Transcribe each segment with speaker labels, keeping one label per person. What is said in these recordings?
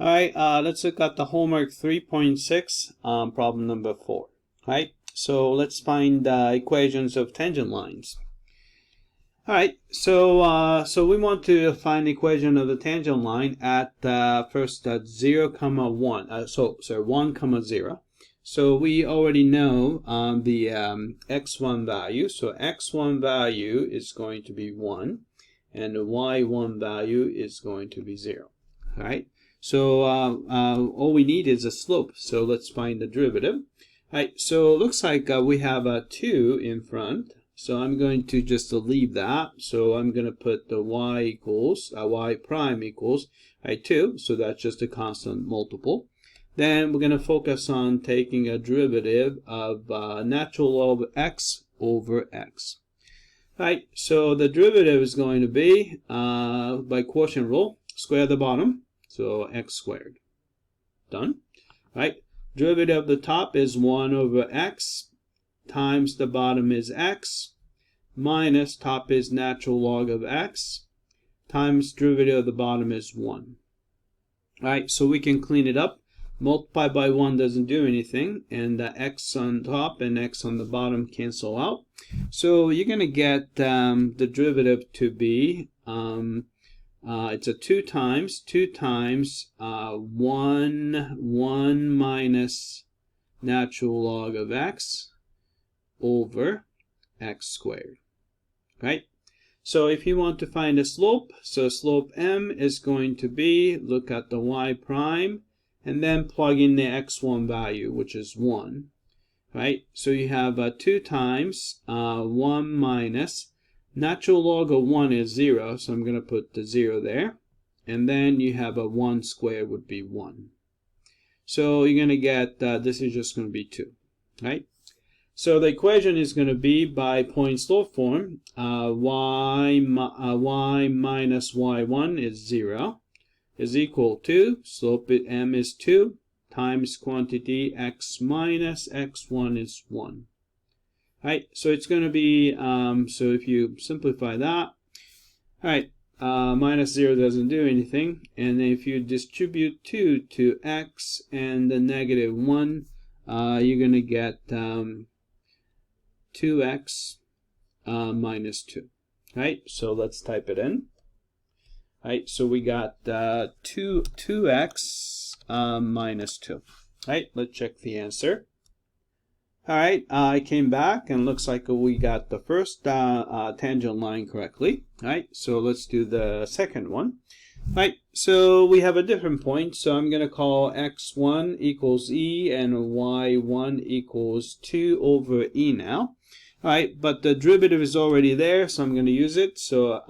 Speaker 1: All right, let's look at the homework 3.6, problem number 4. All right, so let's find equations of tangent lines. All right, so we want to find the equation of the tangent line at first at 0, 1. 1, 0. So we already know the x1 value. So x1 value is going to be 1, and the y1 value is going to be 0. All right. So all we need is a slope. So let's find the derivative. All right. So it looks like we have a 2 in front. So I'm going to just leave that. So I'm going to put the y prime equals 2. So that's just a constant multiple. Then we're going to focus on taking a derivative of natural log of x over x. All right. So the derivative is going to be by quotient rule, square the bottom. So x squared. Done. Right. Derivative of the top is 1 over x times the bottom is x minus top is natural log of x times derivative of the bottom is 1. Right. So we can clean it up. Multiply by 1 doesn't do anything, and x on top and x on the bottom cancel out. So you're going to get the derivative to be it's a 2 times 1 minus natural log of x over x squared. Right? So if you want to find a slope, so slope m is going to be, look at the y prime, and then plug in the x1 value, which is 1. Right? So you have 2 times 1 minus natural log of 1 is 0, so I'm going to put the 0 there. And then you have a 1 squared would be 1. So you're going to get, this is just going to be 2. Right? So the equation is going to be by point slope form, y minus y1 is 0, is equal to, slope m is 2, times quantity x minus x1 is 1. Right, so it's going to be, so if you simplify that, right, minus 0 doesn't do anything, and then if you distribute 2 to x and the negative 1, you're going to get 2x minus 2. Right, so let's type it in. Right, so we got 2x minus 2. Right, let's check the answer. All right, I came back and looks like we got the first tangent line correctly. All right, so let's do the second one. All right, so we have a different point, so I'm going to call x1 equals e and y1 equals 2 over e now. All right, but the derivative is already there, so I'm going to use it. So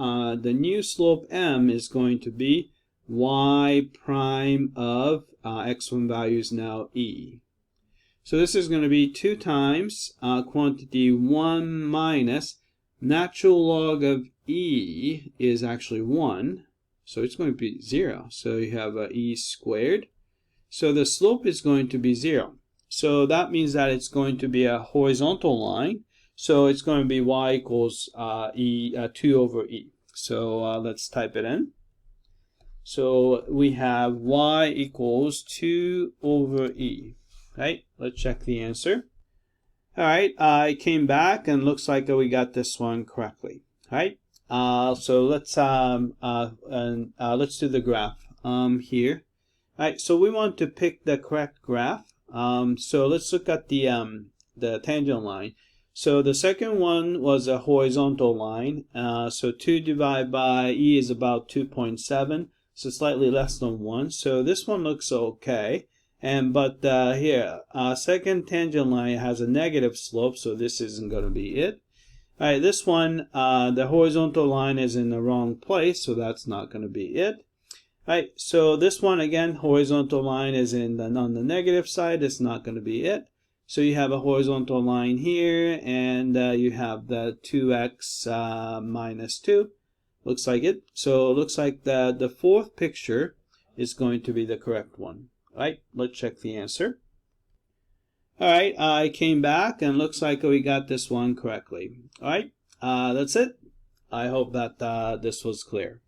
Speaker 1: the new slope m is going to be y prime of x1 value is now e. So this is going to be 2 times quantity 1 minus natural log of e is actually 1. So it's going to be 0. So you have e squared. So the slope is going to be 0. So that means that it's going to be a horizontal line. So it's going to be y equals 2 over e. So let's type it in. So we have y equals 2 over e. Right? Let's check the answer. All right, I came back and looks like we got this one correctly. All right. So let's do the graph here. All right. So we want to pick the correct graph. So let's look at the tangent line. So the second one was a horizontal line. So 2 divided by e is about 2.7, so slightly less than 1. So this one looks okay. But here, second tangent line has a negative slope, so this isn't going to be it. All right, this one, the horizontal line is in the wrong place, so that's not going to be it. All right, so this one again, horizontal line is on the negative side. It's not going to be it. So you have a horizontal line here, and you have the 2x minus 2. Looks like it. So it looks like the fourth picture is going to be the correct one. All right, let's check the answer. All right, I came back and looks like we got this one correctly. All right, that's it. I hope that this was clear.